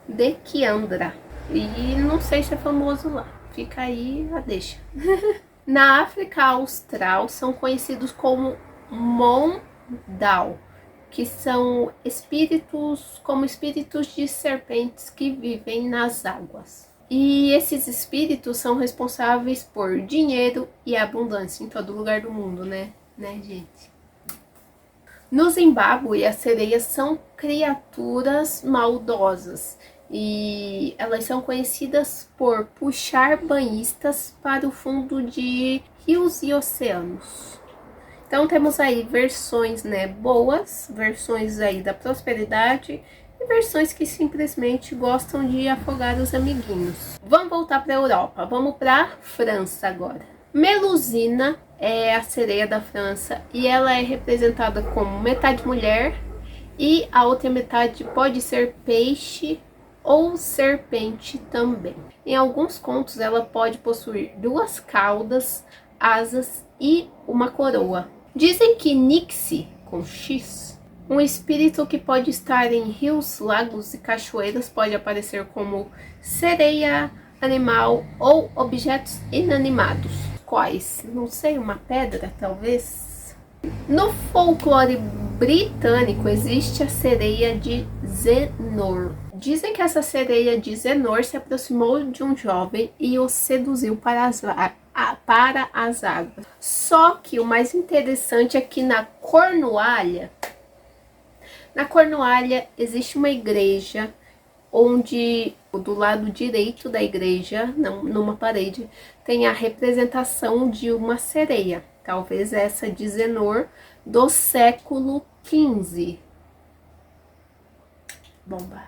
de Kiandra, e não sei se é famoso lá, fica aí a deixa. Na África Austral são conhecidos como Mondal, que são espíritos, como espíritos de serpentes que vivem nas águas. E esses espíritos são responsáveis por dinheiro e abundância em todo lugar do mundo, né, gente? No Zimbábue, as sereias são criaturas maldosas e elas são conhecidas por puxar banhistas para o fundo de rios e oceanos. Então temos aí versões, né, boas, versões aí da prosperidade e versões que simplesmente gostam de afogar os amiguinhos. Vamos voltar para a Europa, vamos para a França agora. Melusina é a sereia da França e ela é representada como metade mulher e a outra metade pode ser peixe ou serpente também. Em alguns contos ela pode possuir 2 caudas, asas e uma coroa. Dizem que Nixie, com X, um espírito que pode estar em rios, lagos e cachoeiras, pode aparecer como sereia, animal ou objetos inanimados. Quais? Não sei, uma pedra, talvez? No folclore britânico existe a sereia de Zenor. Dizem que essa sereia de Zenor se aproximou de um jovem e o seduziu para as águas. Só que o mais interessante é que na Cornualha existe uma igreja onde do lado direito da igreja, numa parede, tem a representação de uma sereia, talvez essa de Zenor do século XV. Bomba.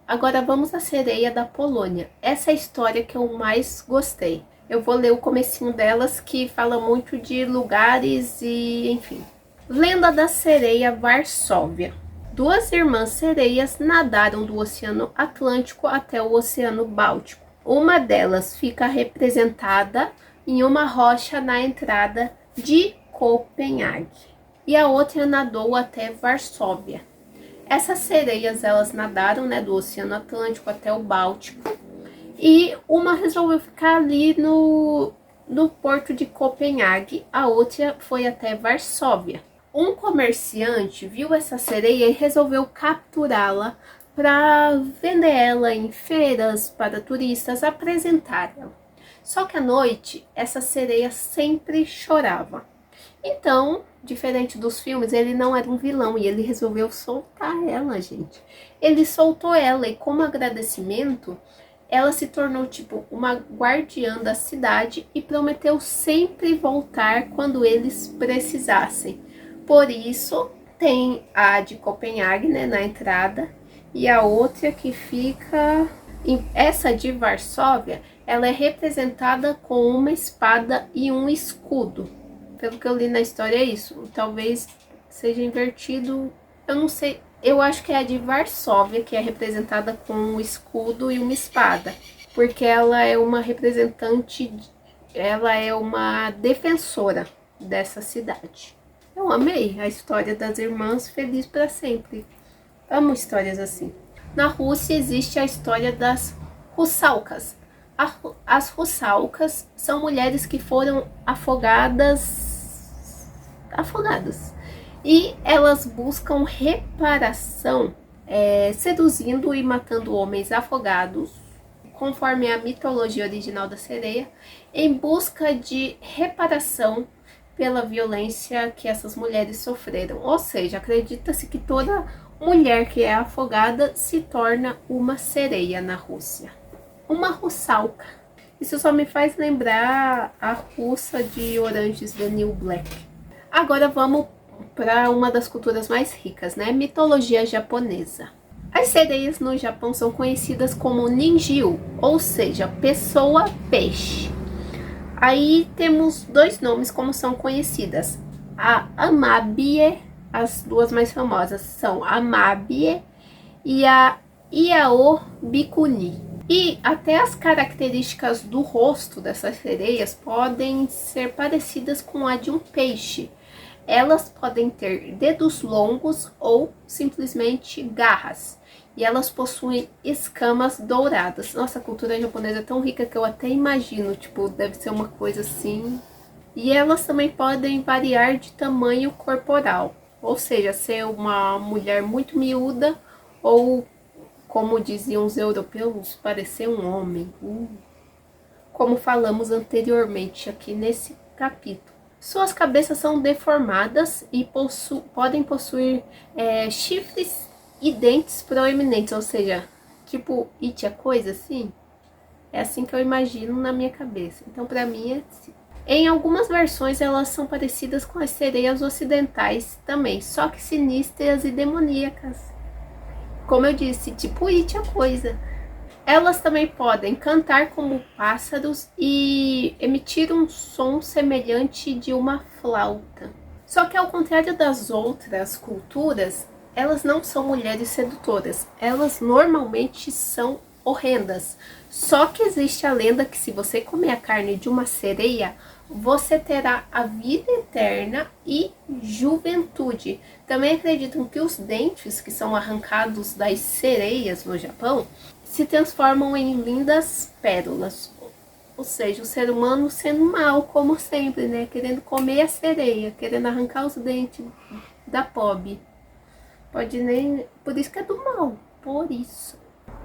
Agora vamos à sereia da Polônia. Essa é a história que eu mais gostei. Eu vou ler o comecinho delas, que fala muito de lugares e enfim. Lenda da sereia Varsóvia. 2 irmãs sereias nadaram do Oceano Atlântico até o Oceano Báltico. Uma delas fica representada em uma rocha na entrada de Copenhague e a outra nadou até Varsóvia. Essas sereias, elas nadaram, né, do Oceano Atlântico até o Báltico e uma resolveu ficar ali no porto de Copenhague, a outra foi até Varsóvia. Um comerciante viu essa sereia e resolveu capturá-la para vender ela em feiras para turistas apresentar ela. Só que à noite essa sereia sempre chorava. Então, diferente dos filmes, ele não era um vilão e ele resolveu soltar ela, gente. Ele soltou ela e como agradecimento, ela se tornou tipo uma guardiã da cidade e prometeu sempre voltar quando eles precisassem. Por isso, tem a de Copenhague, né, na entrada, e a outra que fica... Essa de Varsóvia, ela é representada com uma espada e um escudo. Pelo que eu li na história é isso. Talvez seja invertido, eu não sei. Eu acho que é a de Varsóvia, que é representada com um escudo e uma espada. Porque ela é uma representante, ela é uma defensora dessa cidade. Eu amei a história das irmãs Feliz para Sempre. Amo histórias assim. Na Rússia existe a história das russalkas. As russalkas são mulheres que foram afogadas. E elas buscam reparação, seduzindo e matando homens afogados, conforme a mitologia original da sereia, em busca de reparação pela violência que essas mulheres sofreram. Ou seja, acredita-se que toda mulher que é afogada se torna uma sereia na Rússia. Uma russalka. Isso só me faz lembrar a russa de Orange is the New Black. Agora vamos para uma das culturas mais ricas, né? Mitologia japonesa. As sereias no Japão são conhecidas como ninjyu, ou seja, pessoa peixe. Aí temos 2 nomes como são conhecidas. A Amabie, as 2 mais famosas são a Amabie e a Iao Bikuni. E até as características do rosto dessas sereias podem ser parecidas com a de um peixe. Elas podem ter dedos longos ou simplesmente garras. E elas possuem escamas douradas. Nossa, a cultura japonesa é tão rica que eu até imagino, tipo, deve ser uma coisa assim. E elas também podem variar de tamanho corporal. Ou seja, ser uma mulher muito miúda ou, como diziam os europeus, parecer um homem. Como falamos anteriormente aqui nesse capítulo. Suas cabeças são deformadas e podem possuir chifres e dentes proeminentes, ou seja, tipo It, a coisa assim. É assim que eu imagino na minha cabeça. Então, pra mim, é assim. Em algumas versões, elas são parecidas com as sereias ocidentais também, só que sinistras e demoníacas. Como eu disse, tipo It, a coisa. Elas também podem cantar como pássaros e emitir um som semelhante de uma flauta. Só que ao contrário das outras culturas, elas não são mulheres sedutoras. Elas normalmente são horrendas. Só que existe a lenda que se você comer a carne de uma sereia, você terá a vida eterna e juventude. Também acreditam que os dentes que são arrancados das sereias no Japão se transformam em lindas pérolas. Ou seja, o ser humano sendo mal, como sempre, né? Querendo comer a sereia, querendo arrancar os dentes da pobre. Pode nem... Por isso que é do mal, por isso.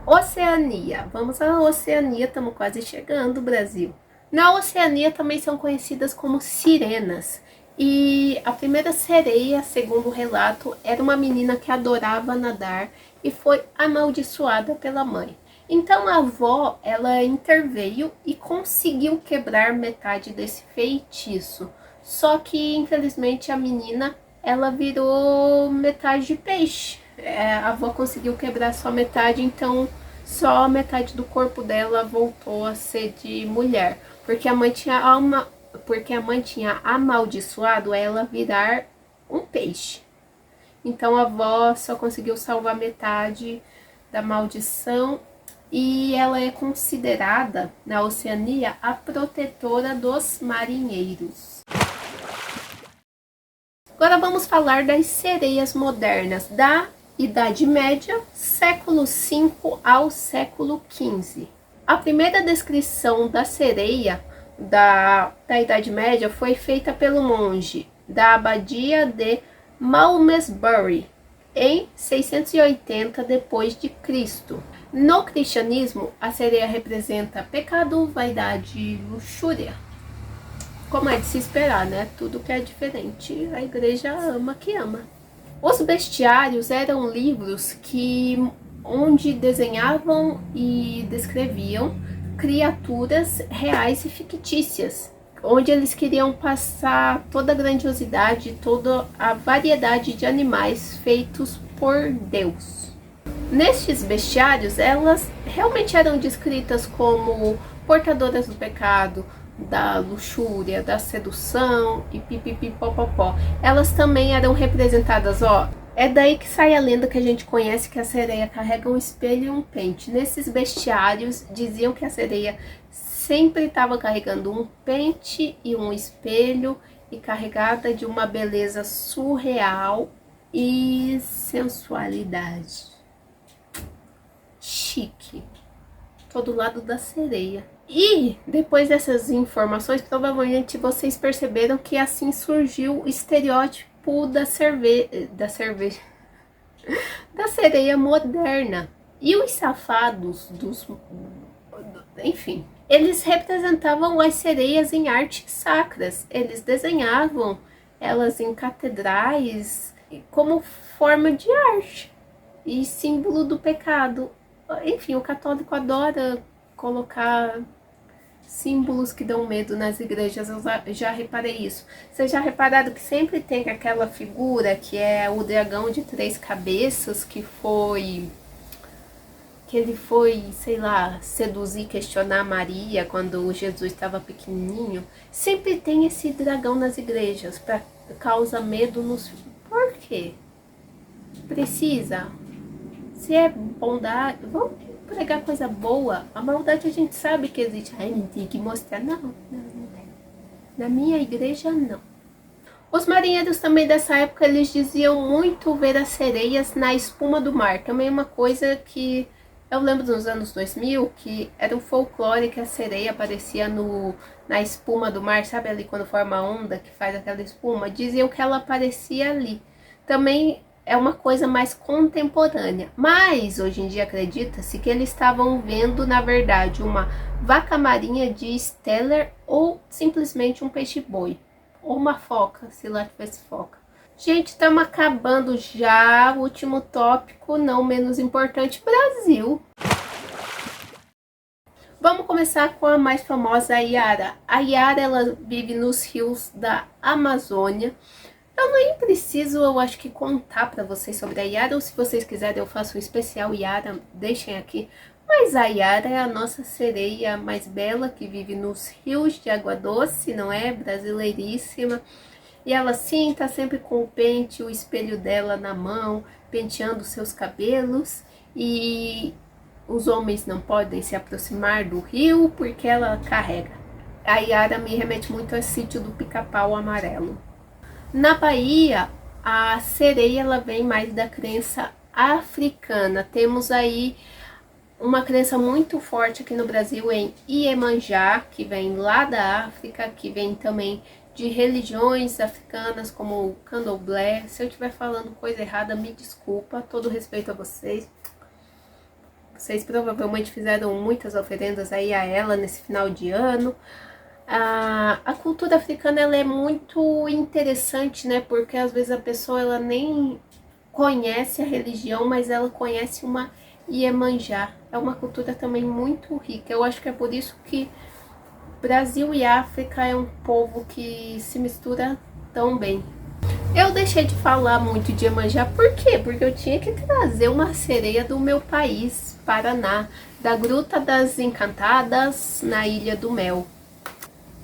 Oceania. Vamos à Oceania, estamos quase chegando, Brasil. Na Oceania também são conhecidas como sirenas. E a primeira sereia, segundo o relato, era uma menina que adorava nadar e foi amaldiçoada pela mãe. Então a avó, ela interveio e conseguiu quebrar metade desse feitiço. Só que, infelizmente, a menina, ela virou metade de peixe. A avó conseguiu quebrar só metade, então só metade do corpo dela voltou a ser de mulher. Porque a mãe tinha amaldiçoado ela virar um peixe. Então a avó só conseguiu salvar metade da maldição e ela é considerada na Oceania a protetora dos marinheiros. Agora vamos falar das sereias modernas da Idade Média, século V ao século XV. A primeira descrição da sereia da Idade Média foi feita pelo monge da abadia de Malmesbury em 680 d.C. No cristianismo, a sereia representa pecado, vaidade e luxúria. Como é de se esperar, né? Tudo que é diferente, a igreja ama que ama. Os bestiários eram livros onde desenhavam e descreviam criaturas reais e fictícias, onde eles queriam passar toda a grandiosidade, toda a variedade de animais feitos por Deus. Nestes bestiários, elas realmente eram descritas como portadoras do pecado, da luxúria, da sedução e pipipipopopó. Elas também eram representadas, é daí que sai a lenda que a gente conhece, que a sereia carrega um espelho e um pente. Nesses bestiários diziam que a sereia sempre estava carregando um pente e um espelho e carregada de uma beleza surreal e sensualidade. Chique. Todo lado da sereia. E depois dessas informações, provavelmente vocês perceberam que assim surgiu o estereótipo da sereia moderna. E os safados enfim, eles representavam as sereias em artes sacras. Eles desenhavam elas em catedrais como forma de arte e símbolo do pecado. Enfim, o católico adora colocar símbolos que dão medo nas igrejas. Eu já reparei isso. Vocês já repararam que sempre tem aquela figura que é o dragão de 3 cabeças que ele foi, sei lá, seduzir, questionar Maria quando Jesus estava pequenininho. Sempre tem esse dragão nas igrejas para causar medo nos... Por quê? Precisa? Se é bondade, vamos pregar coisa boa. A maldade a gente sabe que existe. Ai, não tem que mostrar. Não. Na minha igreja, não. Os marinheiros também dessa época, eles diziam muito ver as sereias na espuma do mar. Também uma coisa que eu lembro dos anos 2000, que era um folclore que a sereia aparecia na espuma do mar. Sabe ali quando forma a onda que faz aquela espuma? Diziam que ela aparecia ali. Também é uma coisa mais contemporânea, mas hoje em dia acredita-se que eles estavam vendo, na verdade, uma vaca marinha de Steller ou simplesmente um peixe-boi, ou uma foca, se lá tivesse foca. Gente, estamos acabando já. Último tópico, não menos importante, Brasil. Vamos começar com a mais famosa, a Iara. A Iara, ela vive nos rios da Amazônia. Eu nem preciso, eu acho que contar para vocês sobre a Iara, ou se vocês quiserem eu faço um especial Iara, deixem aqui. Mas a Yara é a nossa sereia mais bela, que vive nos rios de água doce, não é? Brasileiríssima. E ela sim tá sempre com o pente, o espelho dela na mão, penteando seus cabelos. E os homens não podem se aproximar do rio porque ela carrega. A Yara me remete muito ao sítio do Pica-Pau Amarelo. Na Bahia, a sereia ela vem mais da crença africana. Temos aí uma crença muito forte aqui no Brasil em Iemanjá, que vem lá da África, que vem também de religiões africanas como o Candomblé. Se eu estiver falando coisa errada, me desculpa, todo respeito a vocês. Vocês provavelmente fizeram muitas oferendas aí a ela nesse final de ano. A cultura africana ela é muito interessante, né? Porque às vezes a pessoa ela nem conhece a religião, mas ela conhece uma Iemanjá. É uma cultura também muito rica. Eu acho que é por isso que Brasil e África é um povo que se mistura tão bem. Eu deixei de falar muito de Iemanjá, por quê? Porque eu tinha que trazer uma sereia do meu país, Paraná, da Gruta das Encantadas, na Ilha do Mel.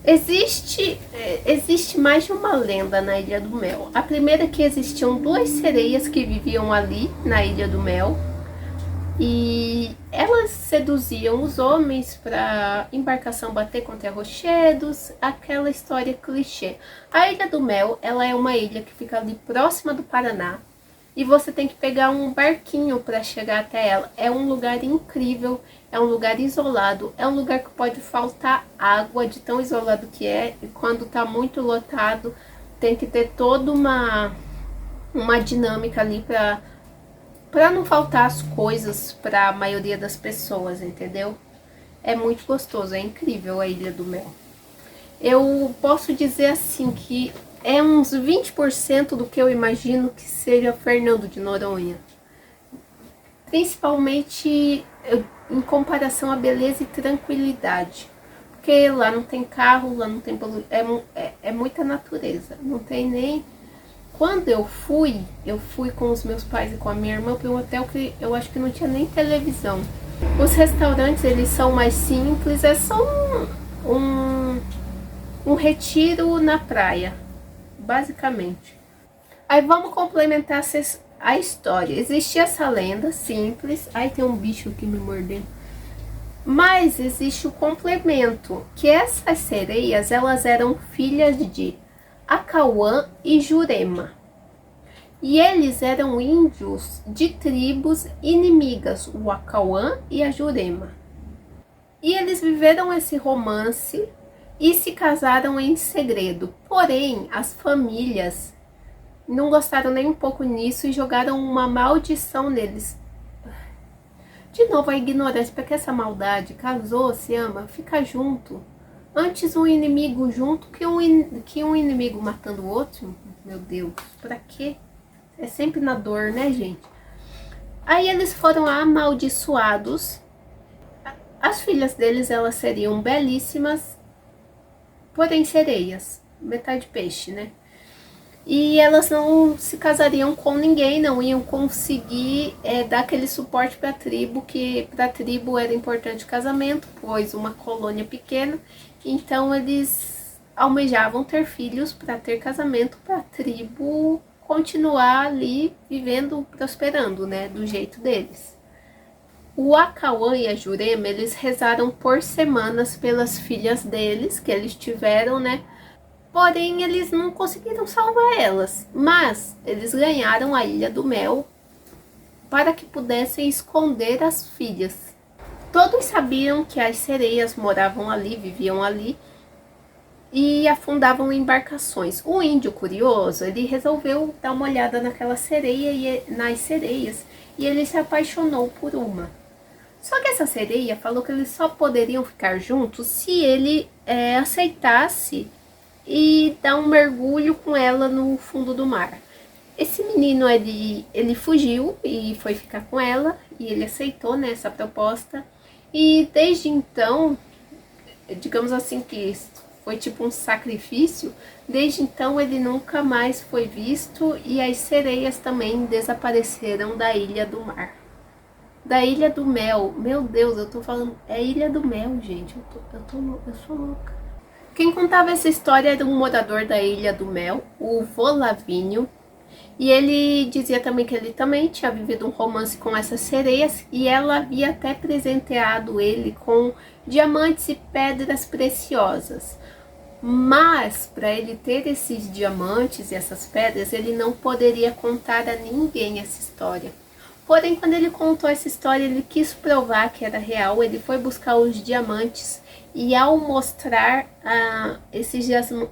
Existe mais de uma lenda na Ilha do Mel. A primeira é que existiam duas sereias que viviam ali, na Ilha do Mel, e elas seduziam os homens para embarcação bater contra rochedos, aquela história clichê. A Ilha do Mel, ela é uma ilha que fica ali próxima do Paraná, e você tem que pegar um barquinho para chegar até ela. É um lugar incrível, é um lugar isolado, é um lugar que pode faltar água de tão isolado que é, e quando está muito lotado tem que ter toda uma dinâmica ali para não faltar as coisas para a maioria das pessoas, entendeu? É muito gostoso, é incrível a Ilha do Mel. Eu posso dizer assim que é uns 20% do que eu imagino que seja Fernando de Noronha. Principalmente em comparação à beleza e tranquilidade. Porque lá não tem carro, lá não tem é muita natureza. Não tem nem... Quando eu fui com os meus pais e com a minha irmã para um hotel que eu acho que não tinha nem televisão. Os restaurantes, eles são mais simples, é só um retiro na praia, basicamente. Aí vamos complementar a história. Existia essa lenda simples. Aí tem um bicho aqui me mordendo. Mas existe o complemento, que essas sereias, elas eram filhas de Acauã e Jurema. E eles eram índios de tribos inimigas, o Acauã e a Jurema. E eles viveram esse romance e se casaram em segredo. Porém, as famílias não gostaram nem um pouco nisso e jogaram uma maldição neles. De novo a ignorância, porque essa maldade, casou, se ama, fica junto. Antes um inimigo junto que um inimigo matando o outro. Meu Deus, pra quê? É sempre na dor, né, gente? Aí eles foram amaldiçoados. As filhas deles, elas seriam belíssimas, porém sereias, metade peixe, né? E elas não se casariam com ninguém, não iam conseguir dar aquele suporte para a tribo, que para a tribo era importante o casamento, pois uma colônia pequena. Então eles almejavam ter filhos para ter casamento, para a tribo continuar ali vivendo, prosperando, né, do jeito deles. O Acauã e a Jurema, eles rezaram por semanas pelas filhas deles, que eles tiveram, né? Porém, eles não conseguiram salvar elas, mas eles ganharam a Ilha do Mel para que pudessem esconder as filhas. Todos sabiam que as sereias moravam ali, viviam ali e afundavam embarcações. O índio curioso, ele resolveu dar uma olhada naquela sereia e nas sereias e ele se apaixonou por uma. Só que essa sereia falou que eles só poderiam ficar juntos se ele aceitasse e dar um mergulho com ela no fundo do mar. Esse menino, ele fugiu e foi ficar com ela, e ele aceitou, né, essa proposta. E desde então, digamos assim que foi tipo um sacrifício, desde então ele nunca mais foi visto e as sereias também desapareceram da Ilha do Mar. Da Ilha do Mel. Meu Deus, eu tô falando... É Ilha do Mel, gente. Eu sou louca. Quem contava essa história era um morador da Ilha do Mel, o vô Lavinho. E ele dizia também que ele também tinha vivido um romance com essas sereias e ela havia até presenteado ele com diamantes e pedras preciosas. Mas para ele ter esses diamantes e essas pedras, ele não poderia contar a ninguém essa história. Porém, quando ele contou essa história, ele quis provar que era real. Ele foi buscar os diamantes e ao mostrar esses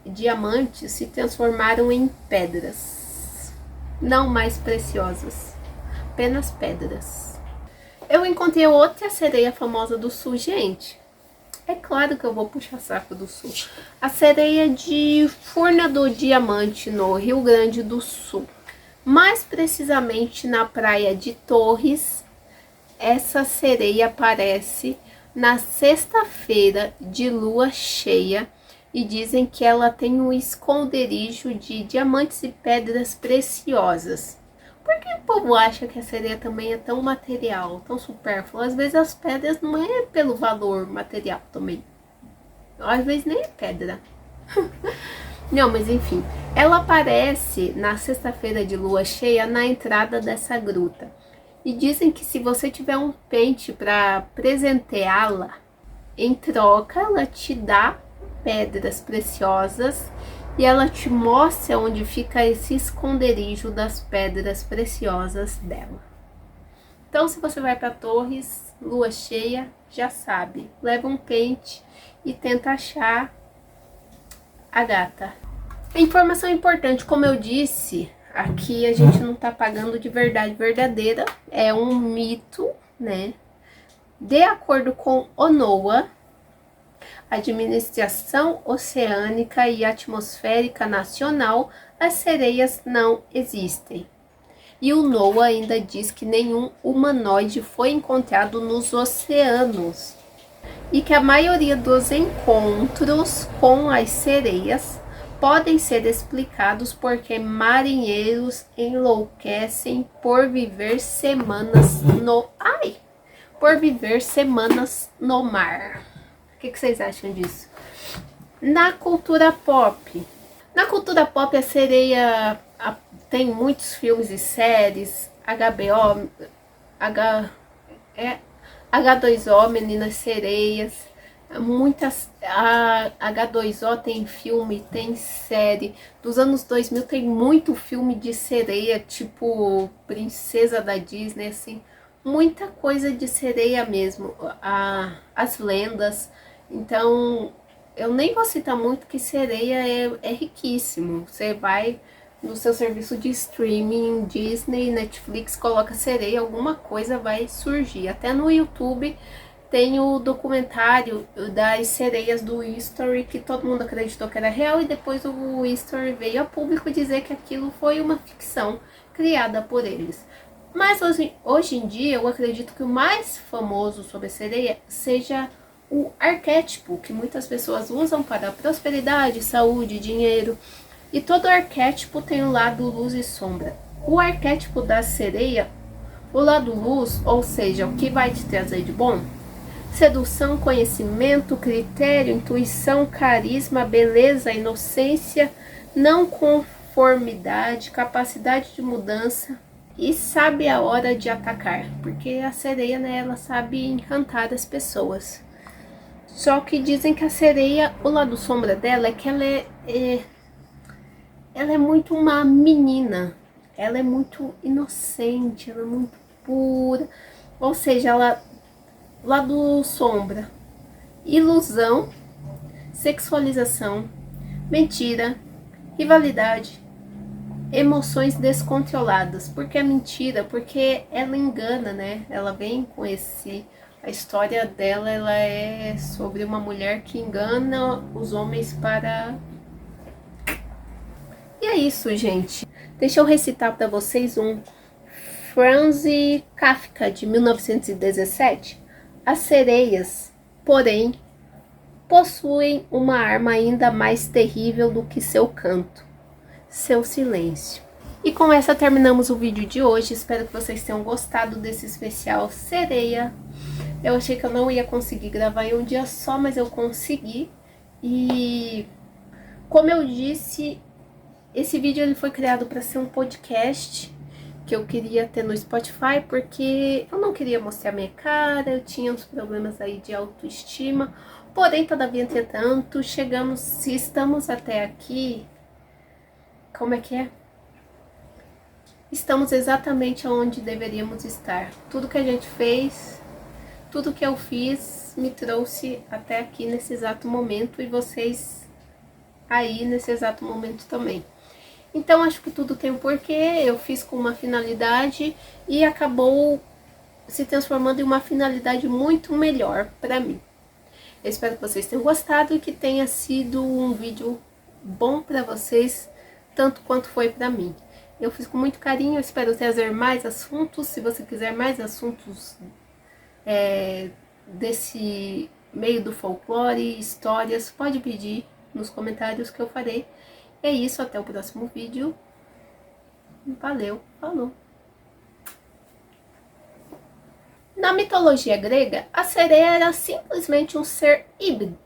diamantes se transformaram em pedras, não mais preciosas, apenas pedras. Eu encontrei outra sereia famosa do sul, gente. É claro que eu vou puxar saco do sul. A sereia de Furna do Diamante, no Rio Grande do Sul. Mais precisamente na praia de Torres, essa sereia aparece na sexta-feira de lua cheia e dizem que ela tem um esconderijo de diamantes e pedras preciosas. Por que o povo acha que a sereia também é tão material, tão supérflua? Às vezes as pedras não é pelo valor material também. Às vezes nem é pedra. Não, mas enfim, ela aparece na sexta-feira de lua cheia na entrada dessa gruta. E dizem que se você tiver um pente para presenteá-la, em troca ela te dá pedras preciosas e ela te mostra onde fica esse esconderijo das pedras preciosas dela. Então, se você vai para Torres, lua cheia, já sabe, leva um pente e tenta achar a gata. Informação importante, como eu disse, aqui a gente não tá pagando de verdade verdadeira, é um mito, né? De acordo com o NOAA, Administração Oceânica e Atmosférica Nacional, as sereias não existem. E o NOAA ainda diz que nenhum humanoide foi encontrado nos oceanos e que a maioria dos encontros com as sereias podem ser explicados porque marinheiros enlouquecem por viver semanas no mar. O que vocês acham disso? Na cultura pop. Na cultura pop, a sereia tem muitos filmes e séries. HBO, H2O, Meninas Sereias. Muitas, a H2O tem filme, tem série. Dos anos 2000 tem muito filme de sereia, tipo Princesa da Disney, assim. Muita coisa de sereia mesmo, as lendas. Então, eu nem vou citar muito que sereia é riquíssimo. Você vai no seu serviço de streaming, Disney, Netflix, coloca sereia, alguma coisa vai surgir. Até no YouTube tem o documentário das sereias do History, que todo mundo acreditou que era real, e depois o History veio a público dizer que aquilo foi uma ficção criada por eles. Mas hoje em dia eu acredito que o mais famoso sobre a sereia seja o arquétipo, que muitas pessoas usam para prosperidade, saúde, dinheiro. E todo arquétipo tem um lado luz e sombra. O arquétipo da sereia, o lado luz, ou seja, o que vai te trazer de bom? Sedução, conhecimento, critério, intuição, carisma, beleza, inocência, não conformidade, capacidade de mudança e sabe a hora de atacar, porque a sereia, né, ela sabe encantar as pessoas. Só que dizem que a sereia, o lado sombra dela é que ela é muito uma menina, ela é muito inocente, ela é muito pura, ou seja, ela, lado sombra, ilusão, sexualização, mentira, rivalidade, emoções descontroladas. Por que mentira? Porque ela engana, né? Ela vem com a história dela, ela é sobre uma mulher que engana os homens para... E é isso, gente. Deixa eu recitar para vocês um Franz Kafka, de 1917. As sereias, porém, possuem uma arma ainda mais terrível do que seu canto, seu silêncio. E com essa terminamos o vídeo de hoje. Espero que vocês tenham gostado desse especial sereia. Eu achei que eu não ia conseguir gravar em um dia só, mas eu consegui. E como eu disse, esse vídeo ele foi criado para ser um podcast que eu queria ter no Spotify, porque eu não queria mostrar minha cara, eu tinha uns problemas aí de autoestima. Porém, todavia, entretanto, se estamos até aqui, como é que é? Estamos exatamente onde deveríamos estar. Tudo que a gente fez, tudo que eu fiz me trouxe até aqui nesse exato momento e vocês aí nesse exato momento também. Então acho que tudo tem um porquê, eu fiz com uma finalidade e acabou se transformando em uma finalidade muito melhor para mim. Eu espero que vocês tenham gostado e que tenha sido um vídeo bom para vocês, tanto quanto foi para mim. Eu fiz com muito carinho, eu espero trazer mais assuntos. Se você quiser mais assuntos desse meio do folclore, histórias, pode pedir nos comentários que eu farei. É isso, até o próximo vídeo. Valeu, falou! Na mitologia grega, a sereia era simplesmente um ser híbrido.